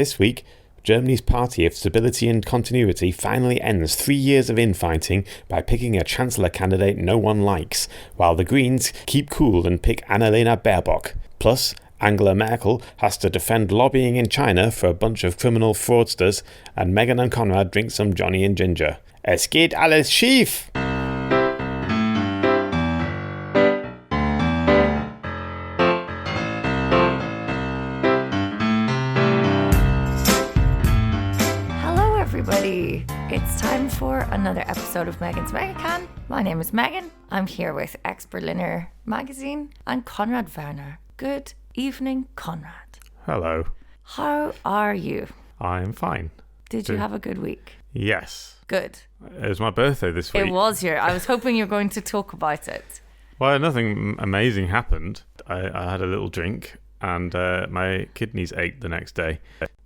This week, Germany's Party of Stability and Continuity finally ends 3 years of infighting by picking a chancellor candidate no one likes, while the Greens keep cool and pick Annalena Baerbock. Plus, Angela Merkel has to defend lobbying in China for a bunch of criminal fraudsters, and Megan and Konrad drink some Johnnie and Ginger. Es geht alles schief! It's time for another episode of Megan's Megacan. My name is Megan. I'm here with ex-Berliner magazine and Konrad Werner. Good evening, Konrad. Hello. How are you? I'm fine. Did you have a good week? Yes. Good. It was my birthday this week. It was here. I was hoping you were going to talk about it. Well, nothing amazing happened. I had a little drink and my kidneys ached the next day.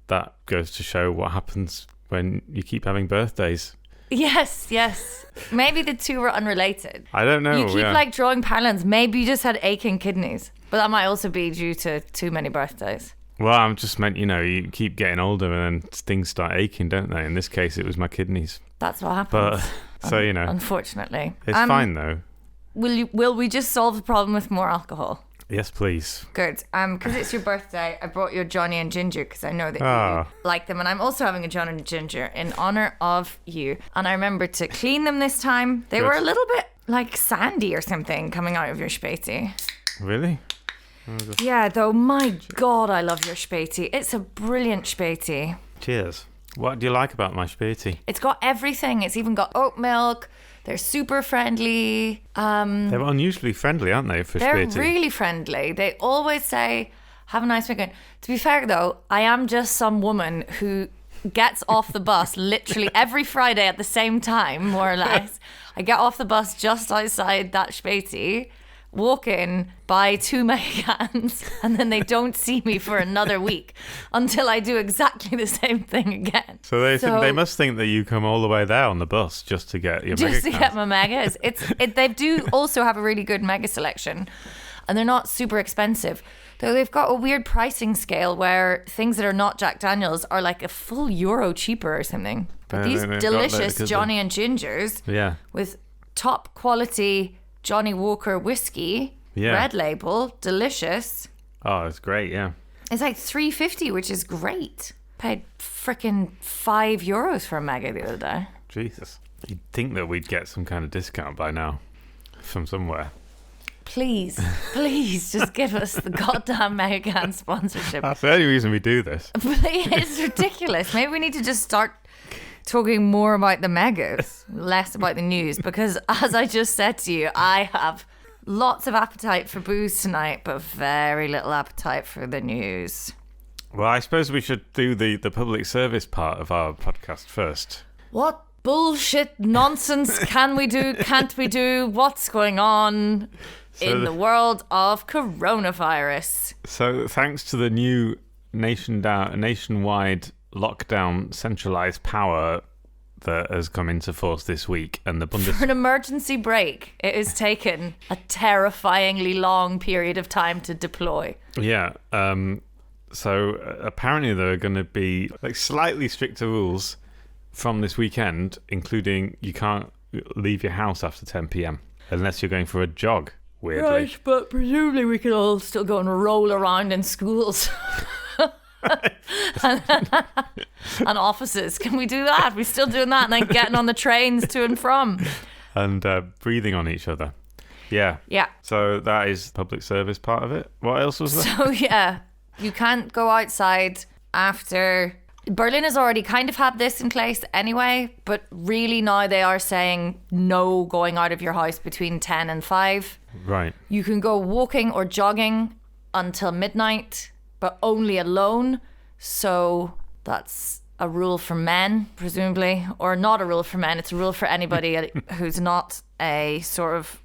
That goes to show what happens when you keep having birthdays. Yes. Maybe the two were unrelated. I don't know. You keep drawing parallels. Maybe you just had aching kidneys. But that might also be due to too many birthdays. Well, I'm just meant, you keep getting older and then things start aching, don't they? In this case, it was my kidneys. That's what happens. But, so, unfortunately. It's fine, though. Will we just solve the problem with more alcohol? Yes, please. Good. Because it's your birthday, I brought you a Johnnie and Ginger because I know that you like them. And I'm also having a Johnnie and Ginger in honor of you. And I remembered to clean them this time. They were a little bit like sandy or something coming out of your Späti. Really? Yeah, though, my God, I love your Späti. It's a brilliant Späti. Cheers. What do you like about my Späti? It's got everything. It's even got oat milk. They're super friendly. They're unusually friendly, aren't they, for They're Späti? really friendly. They always say, have a nice weekend. To be fair, though, I am just some woman who gets off the bus literally every Friday at the same time, more or less. I get off the bus just outside that Späti, walk in, buy 2 Megacans, and then they don't see me for another week until I do exactly the same thing again. So they must think that you come all the way there on the bus just to get your Megacans. Just to get my Megas. They do also have a really good Mega selection, and they're not super expensive. Though they've got a weird pricing scale where things that are not Jack Daniels are like a full euro cheaper or something. But these delicious Johnnie and Gingers with top quality Johnny Walker whiskey, red label, delicious. Oh, it's great, yeah. It's like $3.50, which is great. Paid frickin' €5 for a Mega the other day. Jesus. You'd think that we'd get some kind of discount by now from somewhere. Please, just give us the goddamn Megacan sponsorship. That's the only reason we do this. It's ridiculous. Maybe we need to just start talking more about the Megas, less about the news, because as I just said to you, I have lots of appetite for booze tonight, but very little appetite for the news. Well, I suppose we should do the public service part of our podcast first. What bullshit nonsense can we do, can't we do? What's going on in the world of coronavirus? So thanks to the new nationwide lockdown centralized power that has come into force this week, and the for an emergency break, it has taken a terrifyingly long period of time to deploy. So apparently there are going to be slightly stricter rules from this weekend, including you can't leave your house after 10 p.m. unless you're going for a jog, weirdly. Right, but presumably we can all still go and roll around in schools. and offices. Can we do that? We're still doing that, and then getting on the trains to and from. And breathing on each other. Yeah. So that is public service part of it. What else was there? So you can't go outside after. Berlin has already kind of had this in place anyway, but really now they are saying no going out of your house between 10 and 5. Right. You can go walking or jogging until midnight, but only alone. So that's a rule for men, presumably, or not a rule for men. It's a rule for anybody who's not a sort of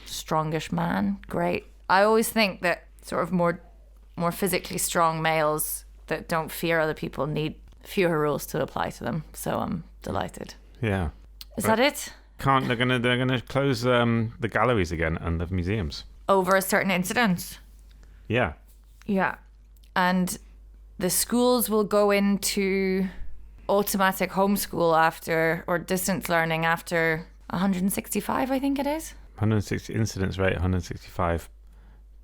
strongish man. Great. I always think that sort of more physically strong males that don't fear other people need fewer rules to apply to them. So I'm delighted. Yeah. Is that it? They're gonna close the galleries again and the museums over a certain incident. Yeah. And the schools will go into automatic homeschool after, or distance learning after 165, I think it is. 160 incidence rate, 165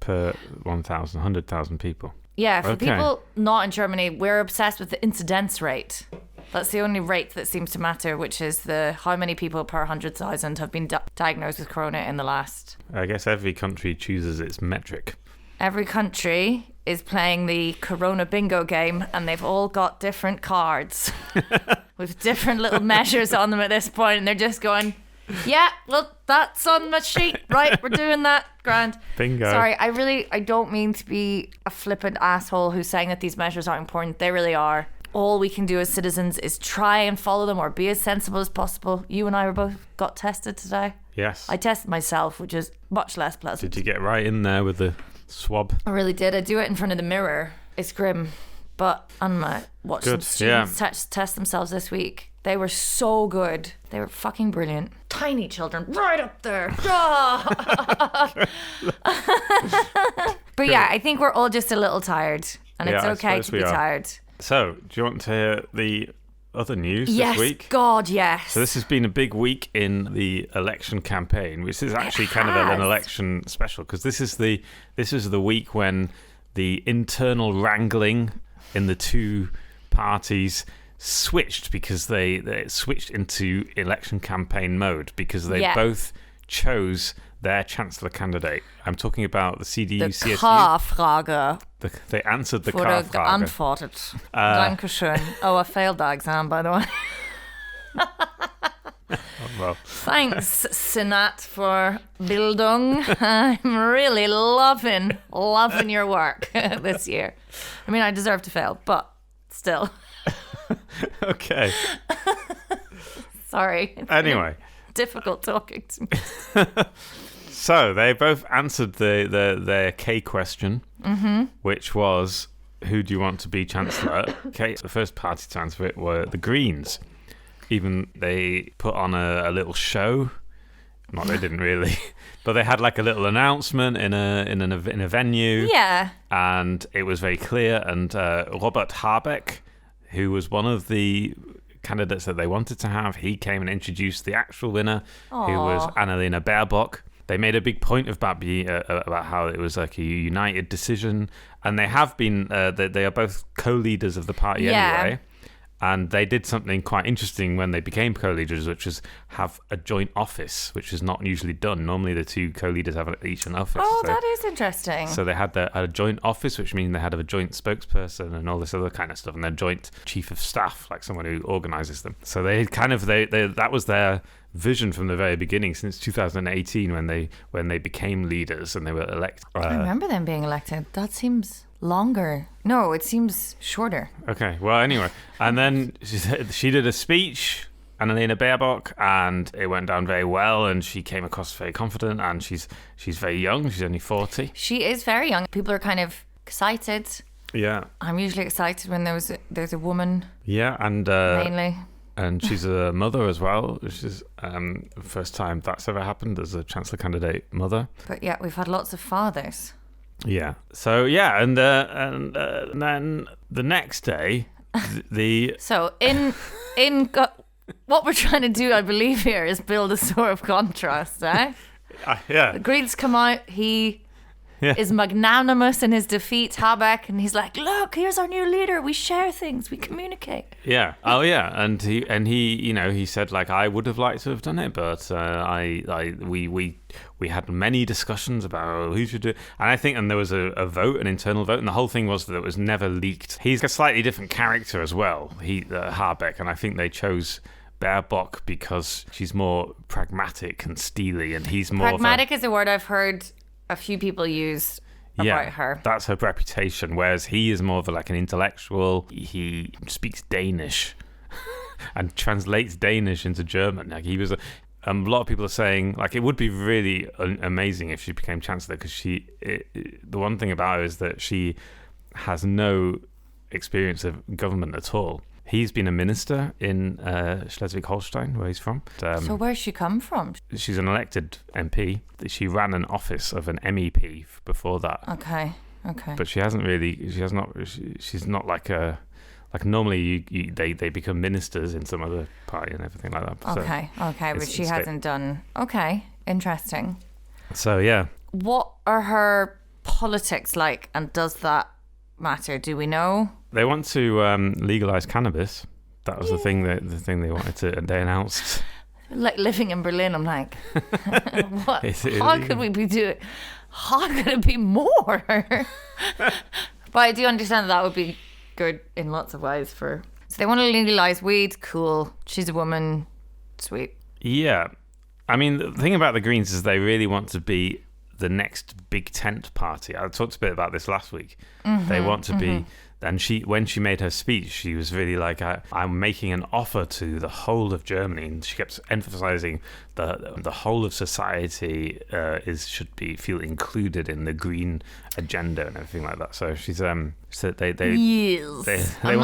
per 100,000 people. Yeah, for people not in Germany, we're obsessed with the incidence rate. That's the only rate that seems to matter, which is how many people per 100,000 have been diagnosed with corona in the last. I guess every country chooses its metric. Every country is playing the corona bingo game, and they've all got different cards with different little measures on them at this point, and they're just going, yeah, well, that's on my sheet. Right, we're doing that. Grand. Bingo. Sorry, I don't mean to be a flippant asshole who's saying that these measures aren't important. They really are. All we can do as citizens is try and follow them or be as sensible as possible. You and I were both got tested today. Yes. I tested myself, which is much less pleasant. Did you get right in there with the swab? I really did. I do it in front of the mirror. It's grim. But I watched some students test themselves this week. They were so good. They were fucking brilliant. Tiny children right up there. But yeah, I think we're all just a little tired. And it's okay to be tired. So, do you want to hear the other news this week? Yes, God, yes. So this has been a big week in the election campaign, which is actually kind of an election special, because this is the week when the internal wrangling in the two parties switched, because they switched into election campaign mode, because they both chose their chancellor candidate. I'm talking about the CDU-CSU. The K-Frage. They answered the K-Frage. Geantwortet. Dankeschön. Oh, I failed that exam, by the way. Well. Thanks, Senat, for Bildung. I'm really loving your work this year. I mean, I deserve to fail, but still. Okay. Sorry. Anyway. Difficult talking to me. So they both answered their K question, which was, who do you want to be chancellor? Okay, the first party to answer it were the Greens. Even they put on a little show. Not they didn't really, but they had like a little announcement in a venue. Yeah. And it was very clear. And Robert Habeck, who was one of the candidates that they wanted to have, he came and introduced the actual winner, who was Annalena Baerbock. They made a big point about how it was like a united decision, and they have been. They are both co-leaders of the party anyway, and they did something quite interesting when they became co-leaders, which is have a joint office, which is not usually done. Normally, the two co-leaders have each an office. Oh, that is interesting. So they had a joint office, which means they had a joint spokesperson and all this other kind of stuff, and their joint chief of staff, like someone who organizes them. So they kind of that was their vision from the very beginning, since 2018 when they became leaders and they were elected. I remember them being elected. That seems longer. No, it seems shorter. Okay, well, anyway. And then she did a speech, Annalena Baerbock, and it went down very well, and she came across very confident, and she's very young. She's only 40. She is very young. People are kind of excited. Yeah. I'm usually excited when there's a woman. Yeah, and mainly. And she's a mother as well, which is the first time that's ever happened as a chancellor candidate mother. But yeah, we've had lots of fathers. Yeah. So yeah, and then the next day, So what we're trying to do, I believe, here is build a sort of contrast, eh? Yeah. The Greens come out. He is magnanimous in his defeat, Habeck, and he's like, "Look, here's our new leader. We share things. We communicate." Yeah. Oh, yeah. And he said, like, I would have liked to have done it, but we had many discussions about who should do it. And I think, and there was a vote, an internal vote, and the whole thing was that it was never leaked. He's a slightly different character as well, Habeck, and I think they chose Baerbock because she's more pragmatic and steely, and he's more pragmatic is a word I've heard a few people use about her. That's her reputation, whereas he is more of an intellectual. He speaks Danish and translates Danish into German. Like he was a lot of people are saying, like, it would be really amazing if she became chancellor, because the one thing about her is that she has no experience of government at all. He's been a minister in Schleswig-Holstein, where he's from. So where's she come from? She's an elected MP. She ran an office of an MEP before that. Okay. Okay. But she's not like a... Like normally, they become ministers in some other party and everything like that. Okay, but she hasn't done... Okay, interesting. So, yeah. What are her politics like, and does that matter? Do we know? They want to legalize cannabis. That was the thing they wanted to... And they announced... Like living in Berlin, I'm like, what? How could we be doing... How could it be more? But I do understand that would be... good in lots of ways so they want to legalize weed. Cool. She's a woman. Sweet. Yeah. I mean, the thing about the Greens is they really want to be the next big tent party. I talked a bit about this last week. They want to be, and when she made her speech, she was really like, I'm making an offer to the whole of Germany, and she kept emphasizing the whole of society should feel included in the green agenda and everything like that. So she's so they I'm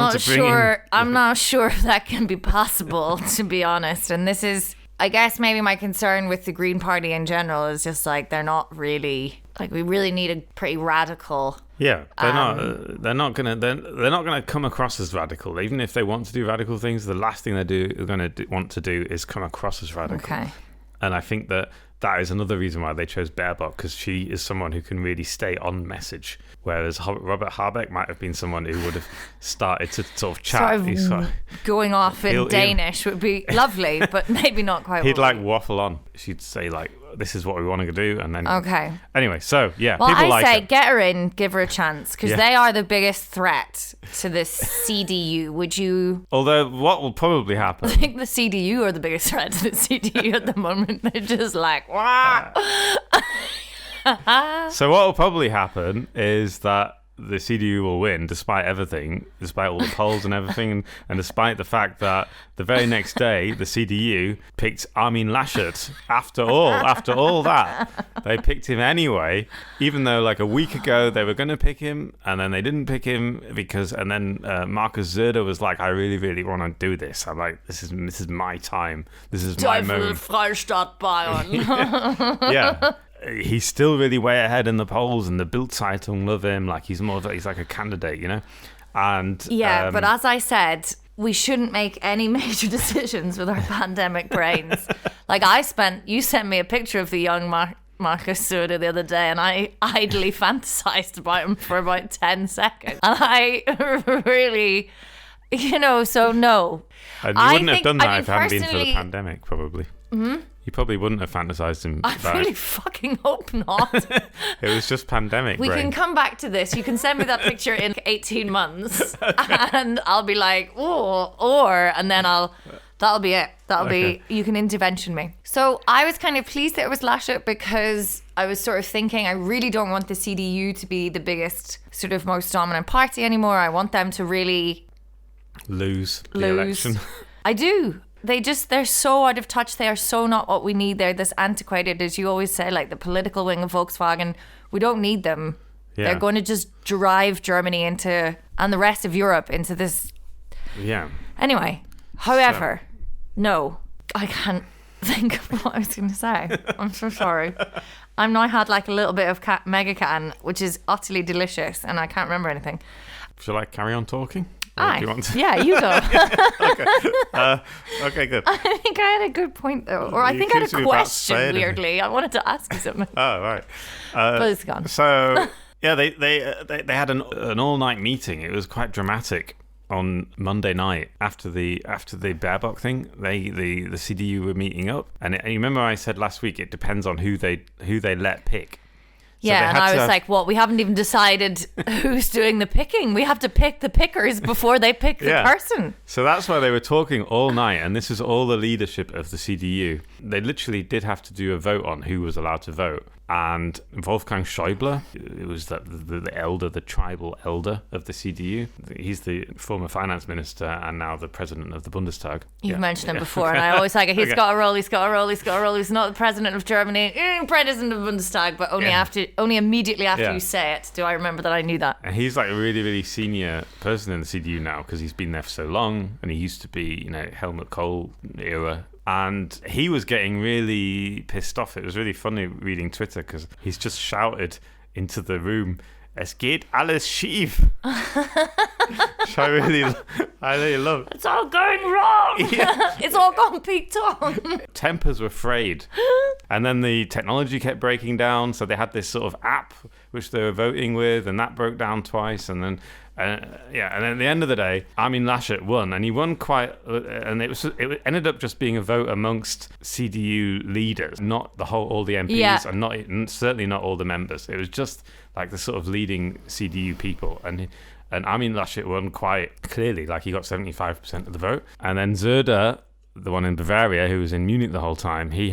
not sure if that can be possible, to be honest. And this is, I guess, maybe my concern with the Green Party in general is just like they're not really like, we really need a pretty radical. Yeah, they're not gonna come across as radical. Even if they want to do radical things, the last thing they're gonna want to do is come across as radical. Okay. And I think that is another reason why they chose Baerbock, because she is someone who can really stay on message. Whereas Robert Habeck might have been someone who would have started to sort of chat. Going off in Danish would be lovely, but maybe not quite. He'd waffle on. She'd say like, this is what we want to do, and then... Okay. Anyway, so, yeah, well, people I say get her in, give her a chance, because they are the biggest threat to this CDU. Would you... Although, what will probably happen... I think the CDU are the biggest threat to the CDU at the moment. They're just like, wow. So what will probably happen is that the CDU will win despite everything, despite all the polls and everything, and despite the fact that the very next day the CDU picked Armin Laschet. After all that, they picked him anyway, even though like a week ago they were going to pick him, and then they didn't pick him and then Markus Söder was like, I really, really want to do this. I'm like, this is my time. This is my moment. Freistaat Bayern. Yeah. He's still really way ahead in the polls, and the Bild-Zeitung love him. Like he's like a candidate, you know. And yeah, but as I said, we shouldn't make any major decisions with our pandemic brains. Like you sent me a picture of the young Markus Söder the other day, and I idly fantasized about him for about 10 seconds, and I really, so no. And you wouldn't have done that if it hadn't been for the pandemic, probably. Mm-hmm. You probably wouldn't have fantasized him. I really fucking hope not. It was just pandemic. We can come back to this. You can send me that picture in 18 months, and I'll be like, and then that'll be it. You can intervention me. So I was kind of pleased that it was Laschet, because I was sort of thinking, I really don't want the CDU to be the biggest, sort of most dominant party anymore. I want them to really lose the election. I do. They're so out of touch. They are so not what we need. They're this antiquated, as you always say, like the political wing of Volkswagen. We don't need them. Yeah. They're going to just drive Germany and the rest of Europe into this. Yeah. Anyway, however, no, I can't think of what I was going to say. I'm so sorry. I've now had like a little bit of Megacan, which is utterly delicious, and I can't remember anything. Shall I carry on talking? Do you want to? Yeah, you go. Okay, good. I think I had a good point though, or I think I had a question. Weirdly, I wanted to ask you something. Oh right, but it's gone. So yeah, they had an all-night meeting. It was quite dramatic on Monday night after the Baerbock thing. The CDU were meeting up, and you remember I said last week it depends on who they let pick. Yeah, and I was like, we haven't even decided who's doing the picking. We have to pick the pickers before they pick the person. So that's why they were talking all night, and this is all the leadership of the CDU. They literally did have to do a vote on who was allowed to vote. And Wolfgang Schäuble, it was the tribal elder of the CDU. He's the former finance minister and now the president of the Bundestag. You've mentioned him before, and I always like, he's got a role. He's not the president of Germany, president of the Bundestag, but only immediately after you say it do I remember that I knew that. And he's like a really, really senior person in the CDU now, because he's been there for so long, and he used to be, Helmut Kohl era. And he was getting really pissed off. It was really funny reading Twitter, because he's just shouted into the room Es geht alles schief. Which I really love. It's all going wrong. Yeah. It's all gone Pete Tong. Tempers were frayed. And then the technology kept breaking down. So they had this sort of app which they were voting with, and that broke down twice. And then, and then at the end of the day, Armin Laschet won, and he won quite. And it ended up just being a vote amongst CDU leaders, not all the MPs, and certainly not all the members. It was just like the sort of leading CDU people, and Armin Laschet won quite clearly, like he got 75% of the vote. And then Söder, the one in Bavaria, who was in Munich the whole time, he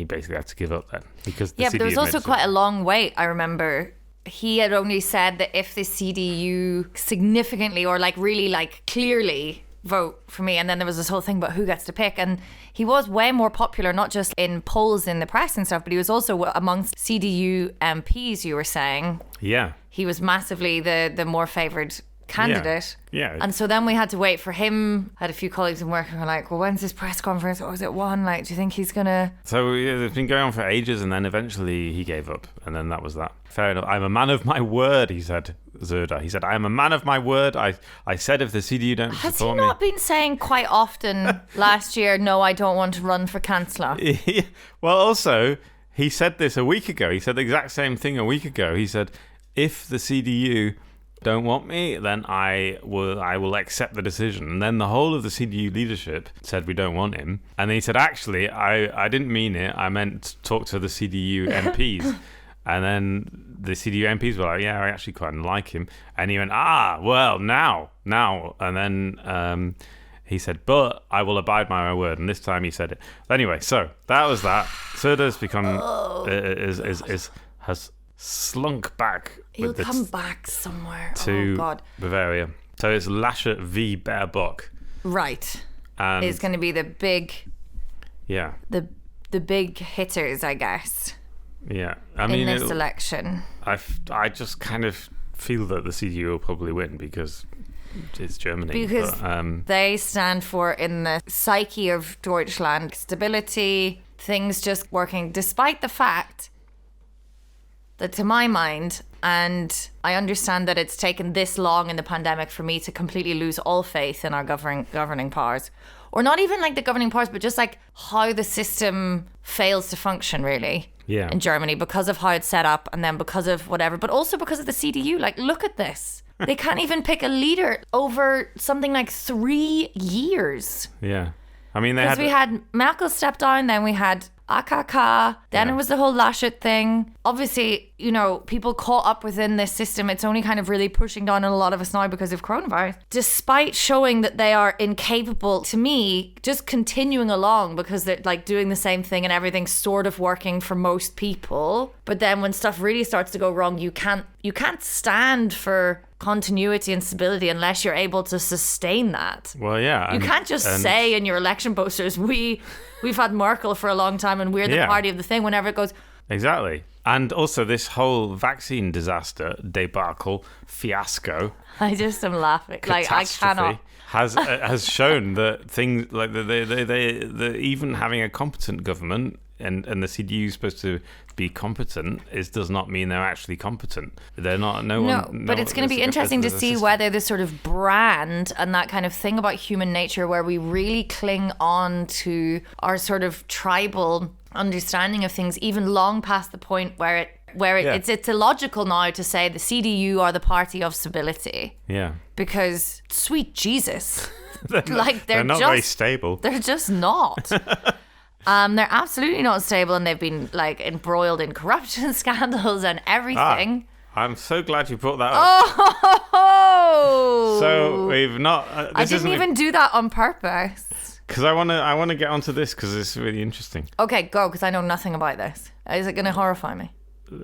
basically had to give up then, because the CDU but there was also quite a long wait. I remember he had only said that if the CDU significantly or like really like clearly vote for me, and then there was this whole thing about who gets to pick, and he was way more popular, not just in polls in the press and stuff, but he was also amongst CDU MPs, you were saying. Yeah. He was massively the more favoured candidate. Yeah. And so then we had to wait for him. I had a few colleagues in work who were like, well, when's his press conference? Or was it one? Like, do you think he's going to... So it's been going on for ages, and then eventually he gave up. And then that was that. Fair enough. I'm a man of my word, he said, Söder. He said, I am a man of my word. I said if the CDU don't support me... Has he not been saying quite often last year, no, I don't want to run for chancellor? Well, also, he said this a week ago. He said the exact same thing a week ago. He said, if the CDU don't want me, then I will accept the decision. And then the whole of the CDU leadership said we don't want him. And then he said, actually, I didn't mean it. I meant talk to the CDU MPs. And then the CDU MPs were like, yeah, I actually quite like him. And he went, well, now. And then he said, but I will abide by my word. And this time he said it. Anyway, so that was that. Söder's become, has slunk back. He'll come back somewhere. To oh, God. Bavaria. So it's Laschet v. Baerbock. Right. And it's going to be the big... Yeah. The big hitters, I guess. Yeah. I mean, in this election. I just kind of feel that the CDU will probably win because it's Germany. Because they stand for, in the psyche of Deutschland, stability, things just working, despite the fact that, to my mind, and I understand that it's taken this long in the pandemic for me to completely lose all faith in our governing powers, or not even like the governing powers, but just like how the system fails to function, really. Yeah. In Germany, because of how it's set up, and then because of whatever, but also because of the CDU. Like, look at this. They can't even pick a leader over something like 3 years. Yeah. I mean, because we had Merkel step down, then we had AKK, then it was the whole Laschet thing. Obviously, you know, people caught up within this system. It's only kind of really pushing down on a lot of us now because of coronavirus. Despite showing that they are incapable, to me, just continuing along because they're like doing the same thing and everything's sort of working for most people. But then when stuff really starts to go wrong, you can't stand for continuity and stability unless you're able to sustain that. Well, yeah. You can't just say in your election posters, we've had Merkel for a long time and we're the party of the thing whenever it goes. Exactly. And also this whole vaccine disaster, debacle, fiasco. I just am laughing. Like, I cannot. Has shown that things like they even having a competent government and the CDU is supposed to be competent does not mean they're actually competent. They're not. But it's going to be interesting to see whether this sort of brand and that kind of thing about human nature, where we really cling on to our sort of tribal understanding of things, even long past the point where it's illogical now to say the CDU are the party of stability. Yeah. Because they're not very stable. They're just not. They're absolutely not stable, and they've been like embroiled in corruption scandals and everything. I'm so glad you brought that up. Oh! So we've not. I didn't even do that on purpose. Because I want to get onto this because it's really interesting. Okay, go, because I know nothing about this. Is it going to horrify me?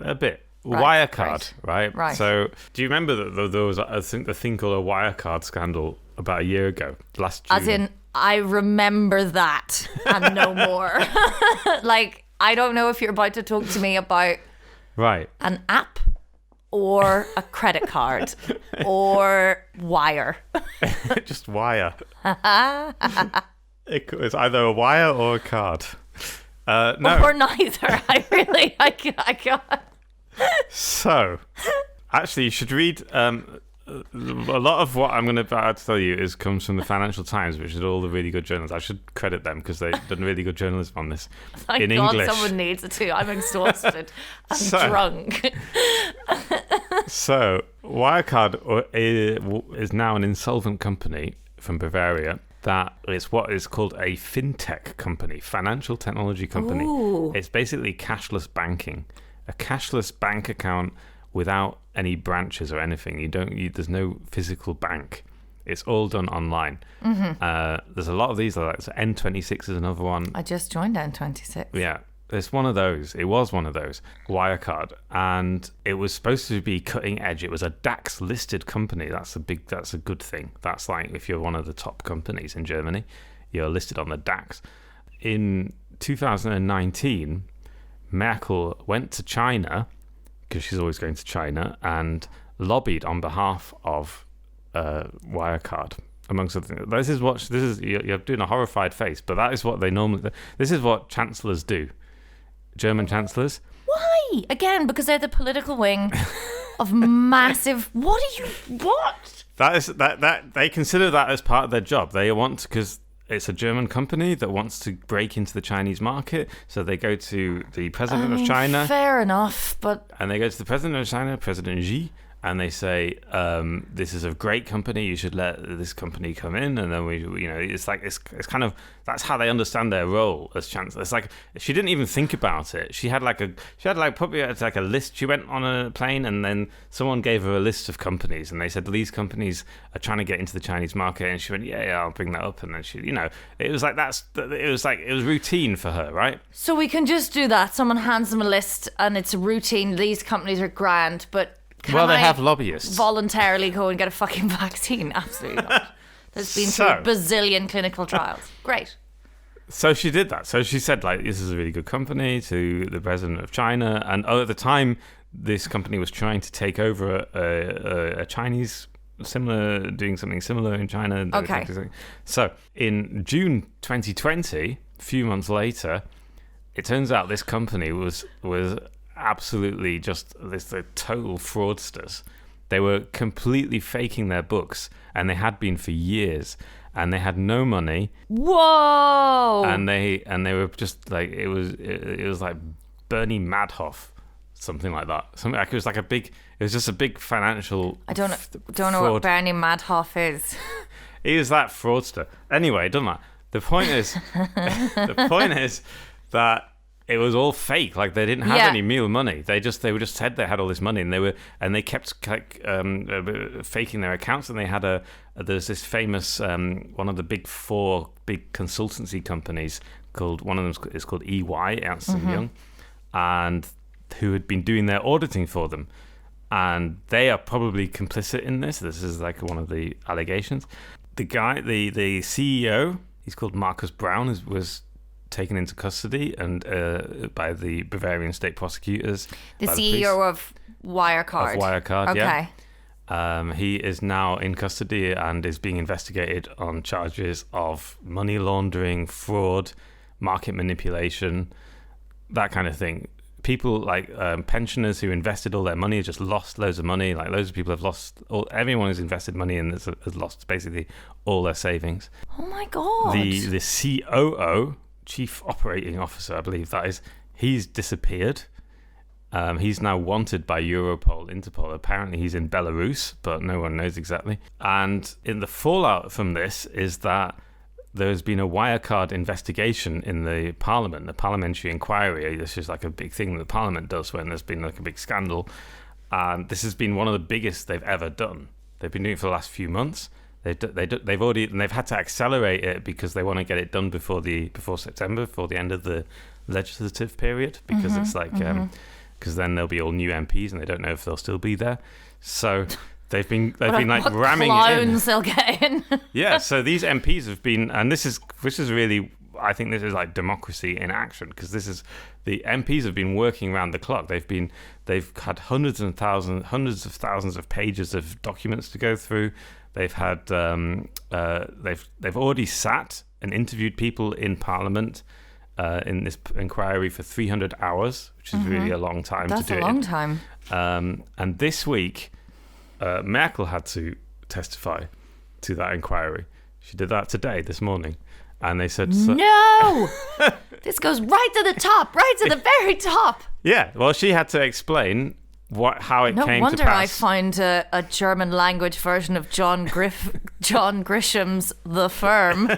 A bit. Right, Wirecard, right? So do you remember that there was, I think, the thing called a Wirecard scandal about a year ago, last June? As in, I remember that and no more. Like, I don't know if you're about to talk to me about an app or a credit card or wire. Just wire. It's either a wire or a card. No. Or neither. I can't. So, Actually, you should read. A lot of what I'm about to tell you comes from the Financial Times, which is all the really good journalists. I should credit them because they've done really good journalism on this. Thank in God English. someone needs it too. I'm exhausted. I'm drunk. So, Wirecard is now an insolvent company from Bavaria that is what is called a fintech company, financial technology company. Ooh. It's basically cashless banking, a cashless bank account without any branches or anything. There's no physical bank. It's all done online. There's a lot of these. Like N26 is another one. I just joined N26. Yeah, it's one of those. It was one of those, Wirecard, and it was supposed to be cutting edge. It was a DAX listed company. That's a good thing. That's like if you're one of the top companies in Germany, you're listed on the DAX. In 2019, Merkel went to China, because she's always going to China, and lobbied on behalf of Wirecard, amongst other things. You're doing a horrified face, but that is what they normally. This is what chancellors do. German chancellors. Why? Again, because they're the political wing of massive. What? That they consider that as part of their job. They want, because it's a German company that wants to break into the Chinese market, so they go to the president of China. Fair enough, but... And they go to the president of China, President Xi, and they say, this is a great company, you should let this company come in, and then it's kind of, that's how they understand their role as chancellor. It's like, she didn't even think about it. She had probably a list. She went on a plane, and then someone gave her a list of companies, and they said, these companies are trying to get into the Chinese market, and she went, yeah, I'll bring that up, and then it was routine for her, right? So we can just do that. Someone hands them a list, and it's a routine. These companies are grand, but... They have lobbyists. Voluntarily go and get a fucking vaccine? Absolutely not. There's been through a bazillion clinical trials. Great. So she did that. So she said, this is a really good company to the president of China. And at the time, this company was trying to take over a Chinese doing something similar in China. Okay. So in June 2020, a few months later, it turns out this company was absolutely just the total fraudsters. They were completely faking their books, and they had been for years, and they had no money. Whoa! And they were just like, it was like Bernie Madoff, something like that. Something like it was just a big financial. I don't know what Bernie Madoff is. He was that fraudster. Anyway, it doesn't matter. The point is that it was all fake. Like, they didn't have any real money. They were just said they had all this money, and they kept faking their accounts. And they had there's this famous one of the big four big consultancy companies called, one of them is called EY, Ernst and Young, and who had been doing their auditing for them, and they are probably complicit in this. This is like one of the allegations. The guy, the CEO, he's called Marcus Braun, was taken into custody and by the Bavarian state prosecutors. The CEO of Wirecard. Of Wirecard, okay. Yeah. He is now in custody and is being investigated on charges of money laundering, fraud, market manipulation, that kind of thing. People like pensioners who invested all their money just lost loads of money. Like, loads of people have lost. Everyone who's invested money in this has lost basically all their savings. Oh my God. The COO, Chief Operating Officer, I believe that is, he's disappeared. He's now wanted by Europol, Interpol. Apparently he's in Belarus, but no one knows exactly. And in the fallout from this is that there's been a Wirecard investigation in the Parliament, the parliamentary inquiry. This is like a big thing that the Parliament does when there's been like a big scandal. And this has been one of the biggest they've ever done. They've been doing it for the last few months. They've had to accelerate it because they want to get it done before September, before the end of the legislative period, because it's like because then there'll be all new MPs and they don't know if they'll still be there. So they've been like ramming it in. They'll get in. Yeah, so these MPs have been, and this is really, I think this is like democracy in action, because the MPs have been working around the clock. They've had hundreds of thousands of pages of documents to go through. They've had they've already sat and interviewed people in Parliament in this inquiry for 300 hours, which is really a long time to do it. That's a long time. And this week, Merkel had to testify to that inquiry. She did that today, this morning. And they said... No! This goes right to the top, right to the very top. Yeah, well, she had to explain how it came to pass. No wonder I find a German language version of John Grisham's The Firm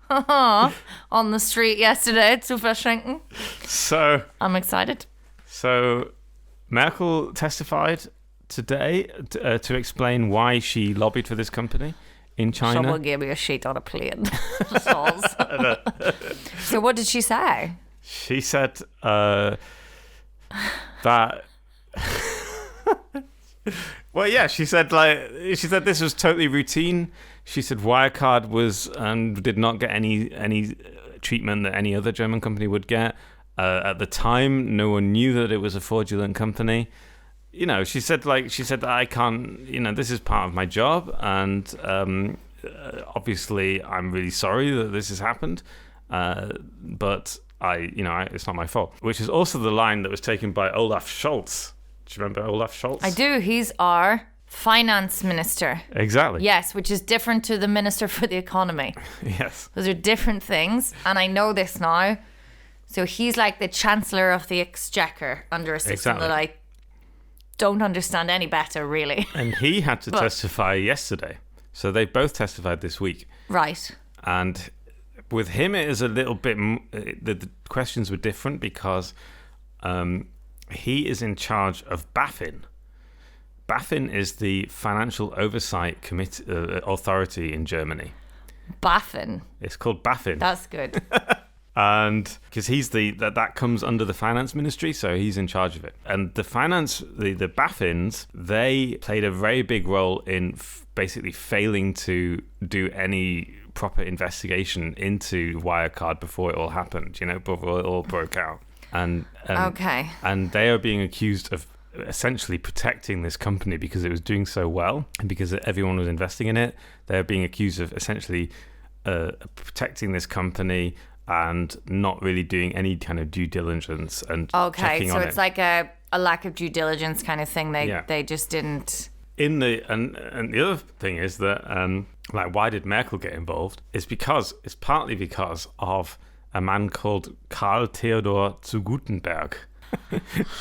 on the street yesterday zu verschenken. So... I'm excited. So Merkel testified today to explain why she lobbied for this company in China. Someone gave me a sheet on a plane. So what did she say? She said that... Well, yeah, she said this was totally routine. She said Wirecard was did not get any treatment that any other German company would get. At the time, no one knew that it was a fraudulent company. You know, she said that I can't. You know, this is part of my job, and obviously, I'm really sorry that this has happened. But it's not my fault. Which is also the line that was taken by Olaf Scholz. Do you remember Olaf Scholz? I do. He's our finance minister. Exactly. Yes, which is different to the minister for the economy. Yes. Those are different things, and I know this now. So he's like the chancellor of the exchequer under a system that I don't understand any better, really. And he had to testify yesterday. So they both testified this week. Right. And with him, it is a little bit... The questions were different because he is in charge of BaFin. BaFin is the Financial Oversight Committee Authority in Germany. BaFin. It's called BaFin. That's good. And because he's that comes under the finance ministry, so he's in charge of it. And the BaFins, they played a very big role in basically failing to do any proper investigation into Wirecard before it all happened, before it all broke out. And okay. And they are being accused of essentially protecting this company because it was doing so well and because everyone was investing in it. They're being accused of essentially protecting this company and not really doing any kind of due diligence and checking on it. So it's like a lack of due diligence kind of thing. They just didn't. And the other thing is that why did Merkel get involved? It's partly because of a man called Karl Theodor zu Gutenberg.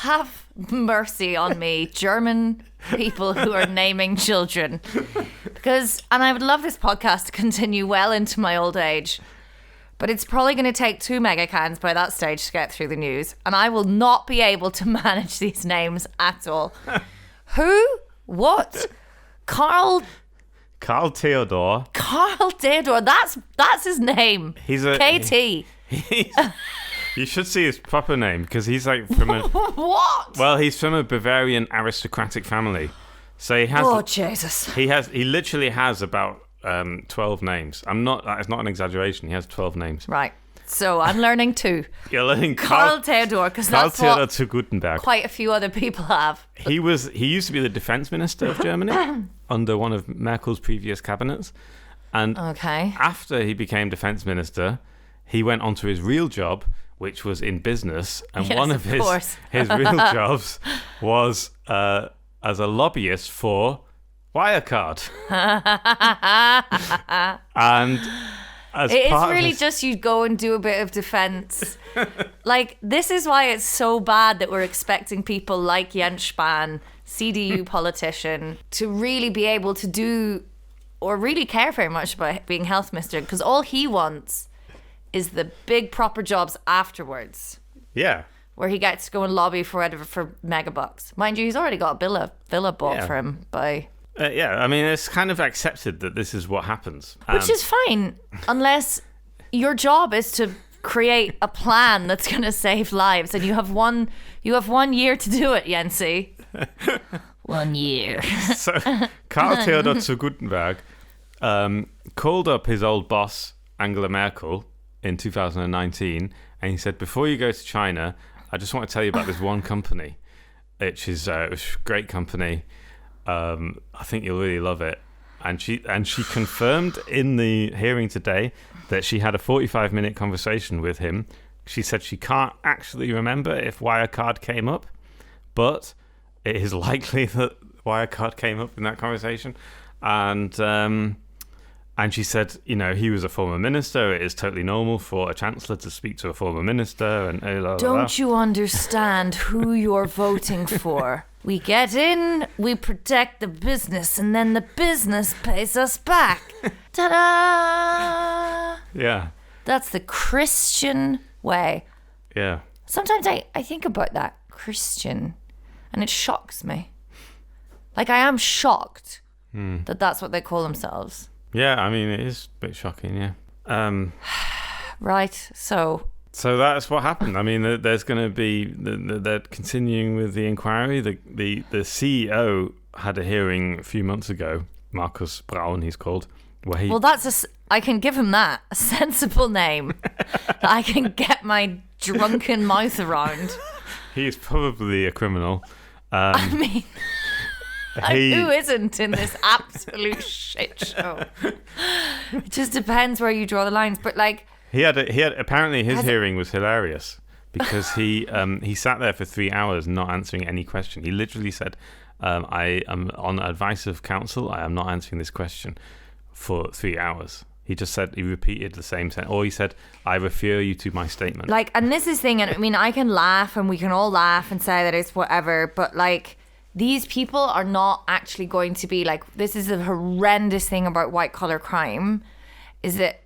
Have mercy on me, German people who are naming children. And I would love this podcast to continue well into my old age. But it's probably going to take 2 Megacans by that stage to get through the news. And I will not be able to manage these names at all. Who? What? Karl Theodor. Karl Theodor. That's his name. He's a... KT. You should see his proper name because he's like from a... What? Well, he's from a Bavarian aristocratic family. So he has... Oh, Jesus. He literally has about 12 names. That is not an exaggeration. He has 12 names. Right. So I'm learning 2. You're learning Karl Theodor, because that's Karl Theodor what zu Gutenberg. Quite a few other people have. He used to be the defense minister of Germany under one of Merkel's previous cabinets. And after he became defense minister, he went on to his real job, which was in business. And one of his real jobs was as a lobbyist for Wirecard. And it's really just you go and do a bit of defense. This is why it's so bad that we're expecting people like Jens Spahn, CDU politician, to really be able to do or really care very much about being health minister, because all he wants is the big proper jobs afterwards. Yeah. Where he gets to go and lobby for mega bucks. Mind you, he's already got a villa bought for him by... I mean, it's kind of accepted that this is what happens. Which is fine, unless your job is to create a plan that's going to save lives, and you have one year to do it, Jensi. 1 year. So, Karl Theodor zu Gutenberg called up his old boss, Angela Merkel, in 2019, and he said, before you go to China, I just want to tell you about this one company, which is a great company. I think you'll really love it. And she confirmed in the hearing today that she had a 45-minute conversation with him She said she can't actually remember if Wirecard came up, but it is likely that Wirecard came up in that conversation. And she said, he was a former minister. It is totally normal for a chancellor to speak to a former minister. And don't you understand who you're voting for? We get in, we protect the business, and then the business pays us back. Ta-da! Yeah. That's the Christian way. Yeah. Sometimes I think about that, Christian, and it shocks me. Like, I am shocked that that's what they call themselves. Yeah, I mean, it is a bit shocking, yeah. Right, so that's what happened. I mean, there's going to be... They're continuing with the inquiry. The CEO had a hearing a few months ago. Markus Braun, he's called. Well, I can give him that. A sensible name that I can get my drunken mouth around. He's probably a criminal. I mean... who isn't in this absolute shit show? It just depends where you draw the lines. But like, he had apparently his hearing was hilarious because he sat there for 3 hours not answering any question. He literally said, "I am on advice of counsel. I am not answering this question," for 3 hours. He just said, he repeated the same sentence, or he said, "I refer you to my statement." Like, and this is the thing, and I mean, I can laugh and we can all laugh and say that it's whatever, but like, these people are not actually going to be like, this is the horrendous thing about white collar crime, is that,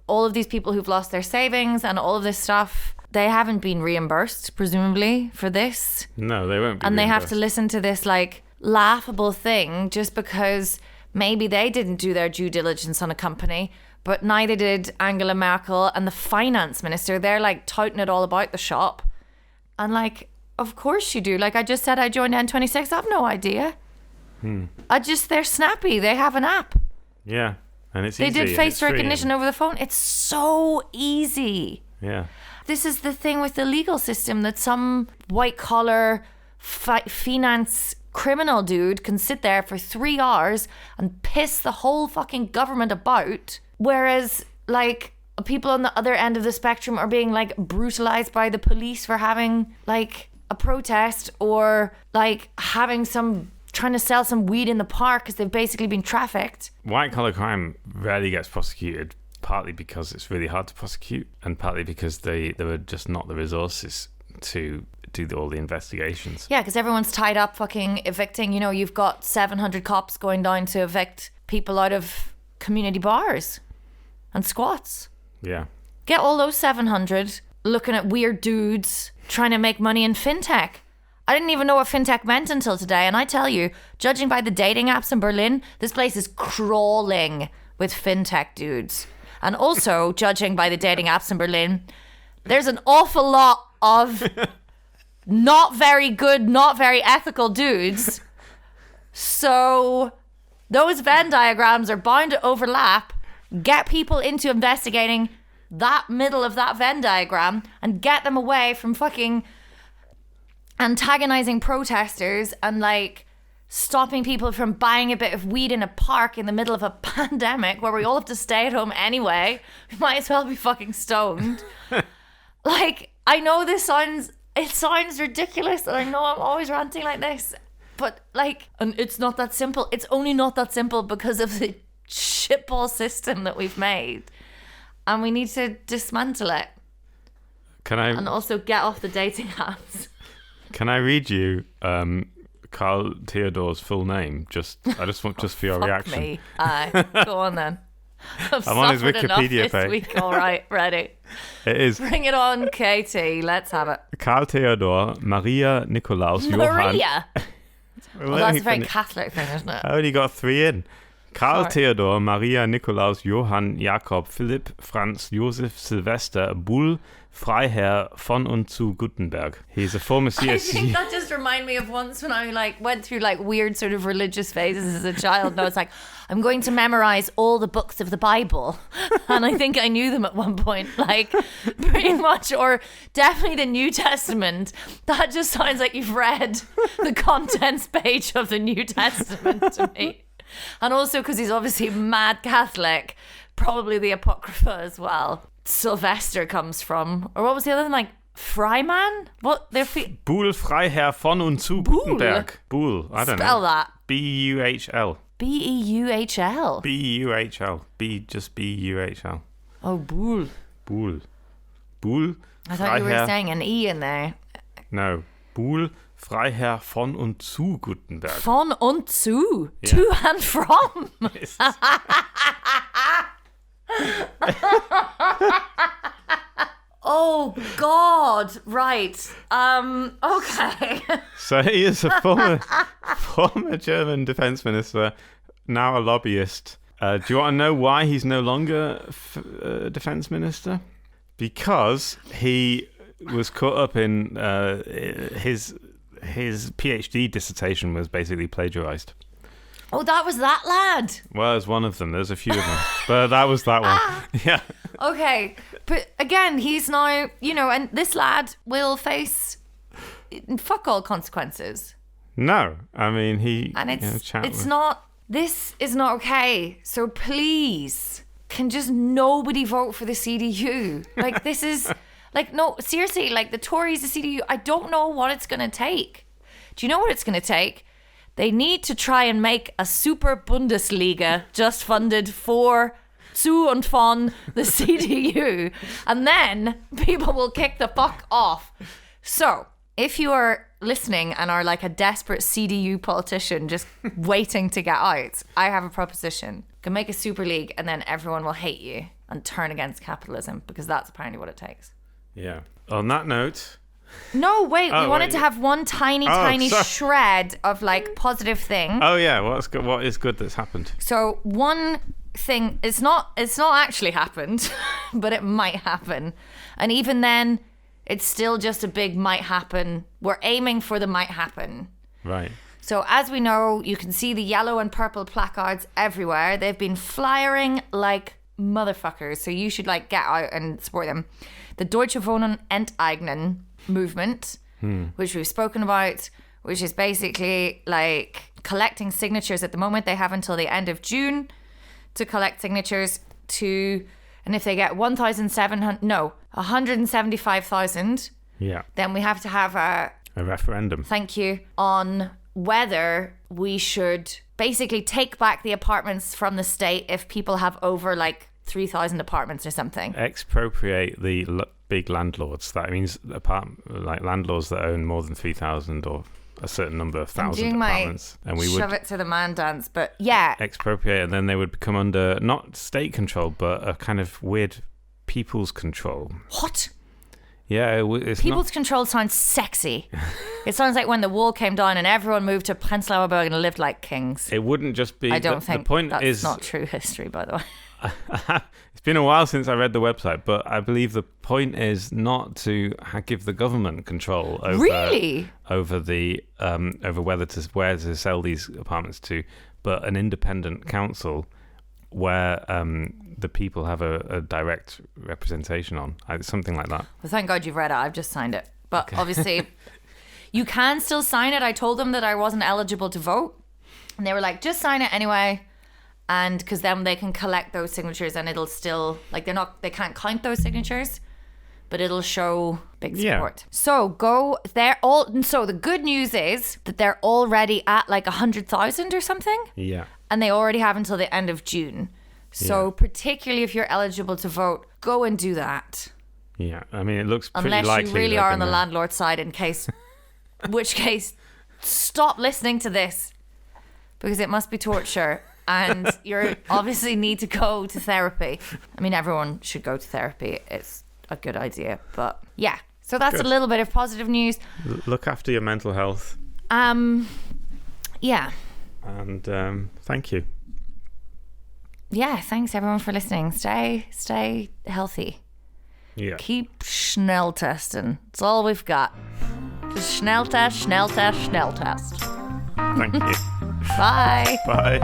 all of these people who've lost their savings and all of this stuff, they haven't been reimbursed, presumably, for this. No, they won't be. And reimbursed. They have to listen to this like laughable thing just because maybe they didn't do their due diligence on a company, but neither did Angela Merkel and the finance minister. They're like touting it all about the shop. And like, of course you do. Like I just said, I joined N26. I have no idea. They're snappy. They have an app. Yeah. And it's They easy. did face recognition over the phone. It's so easy. Yeah. This is the thing with the legal system, that some white collar finance criminal dude can sit there for 3 hours and piss the whole fucking government about. Whereas like people on the other end of the spectrum are being like brutalized by the police for having like a protest, or like trying to sell some weed in the park because they've basically been trafficked. White collar crime rarely gets prosecuted, partly because it's really hard to prosecute, and partly because there are just not the resources to do all the investigations. Yeah, because everyone's tied up fucking evicting. You've got 700 cops going down to evict people out of community bars and squats. Yeah. Get all those 700 looking at weird dudes trying to make money in fintech. I didn't even know what fintech meant until today, and I tell you, judging by the dating apps in Berlin, this place is crawling with fintech dudes. And also, judging by the dating apps in Berlin, there's an awful lot of not very good, not very ethical dudes. So those Venn diagrams are bound to overlap. Get people into investigating that middle of that Venn diagram and get them away from fucking antagonizing protesters and like stopping people from buying a bit of weed in a park in the middle of a pandemic where we all have to stay at home anyway. We might as well be fucking stoned. Like, I know it sounds ridiculous, and I know I'm always ranting like this, but like, and it's not that simple. It's only not that simple because of the shitball system that we've made, and we need to dismantle it. And also get off the dating apps. Can I read you Carl Theodor's full name? I just want for your reaction. Me. Go on then. I'm on his Wikipedia page. Week. All right, ready. It is. Bring it on, Katie. Let's have it. Carl Theodor, Maria Nikolaus Johann. Maria. Well, that's a very Catholic thing, isn't it? I only got 3 in. Karl Theodor, Maria Nikolaus Johann Jakob Philipp Franz Josef Sylvester Bull Freiherr von und zu Gutenberg. He's a former CSU. I think that just reminded me of once when I like went through like weird sort of religious phases as a child. And I was like, I'm going to memorize all the books of the Bible. And I think I knew them at one point, like pretty much, or definitely the New Testament. That just sounds like you've read the contents page of the New Testament to me. And also because he's obviously mad Catholic, probably the Apocrypha as well. Sylvester comes from. Or what was the other thing? Like Freiman? What? Buhl, Freiherr von und zu Gutenberg. Buhl. I don't know. Spell that. B-U-H-L. B-E-U-H-L. B-U-H-L. Just B-U-H-L. Oh, Buhl. Buhl. I thought you were saying an E in there. No. Buhl, Freiherr von und zu Gutenberg. Von und zu. Yeah. To and from. Oh, God. Right. Okay. So he is a former German defense minister, now a lobbyist. Do you want to know why he's no longer defense minister? Because he was caught up in his PhD dissertation was basically plagiarized. Oh, that was that lad. Well, there's one of them. There's a few of them. But that was that one. Yeah. Okay. But again, he's now, and this lad will face fuck all consequences. No. I mean, this is not okay. So please, can just nobody vote for the CDU? Like, this is, no, seriously, the Tories, the CDU, I don't know what it's going to take. Do you know what it's going to take? They need to try and make a super Bundesliga just funded for zu und von the CDU. And then people will kick the fuck off. So, if you are listening and are like a desperate CDU politician just waiting to get out, I have a proposition. You can make a super league and then everyone will hate you and turn against capitalism, because that's apparently what it takes. Yeah. On that note... No, wait. We wanted to have one tiny shred of positive thing. Oh yeah, what is good that's happened? So one thing, it's not actually happened, but it might happen, and even then, it's still just a big might happen. We're aiming for the might happen. Right. So as we know, you can see the yellow and purple placards everywhere. They've been flyering like motherfuckers. So you should get out and support them. The Deutsche Wohnen enteignen movement, which we've spoken about, which is basically collecting signatures. At the moment, they have until the end of June to collect signatures and if they get 175,000, then we have to have a referendum. Thank you. On whether we should basically take back the apartments from the state if people have over 3,000 apartments or something. Expropriate the big landlords. That means landlords that own more than 3,000 or a certain number of thousand apartments. And we shove it to the man dance, but yeah. Expropriate, and then they would come under not state control, but a kind of weird people's control. What? Yeah, it's people's control sounds sexy. It sounds like when the wall came down and everyone moved to Prenzlauer Berg and lived like kings. It wouldn't just be... I don't think the point that's is not true history, by the way. It's been a while since I read the website, but I believe the point is not to give the government control over over where to sell these apartments to, but an independent council where the people have a direct representation on. Something like that. Well, thank God you've read it. I've just signed it. But obviously, you can still sign it. I told them that I wasn't eligible to vote. And they were like, just sign it anyway. And because then they can collect those signatures and it'll still, they can't count those signatures, but it'll show big support. Yeah. So so the good news is that they're already at 100,000 or something. Yeah. And they already have until the end of June. So particularly if you're eligible to vote, go and do that. Yeah. I mean, it looks pretty likely. Unless you really are on the landlord side, in which case, stop listening to this because it must be torture. And you obviously need to go to therapy. I mean, everyone should go to therapy. It's a good idea. But yeah, so that's a little bit of positive news. Look after your mental health. Yeah. And thank you. Yeah, thanks everyone for listening. Stay healthy. Yeah. Keep Schnelltesten. That's all we've got. Just Schnelltest, Schnelltest, Schnelltest. Thank you. Bye. Bye.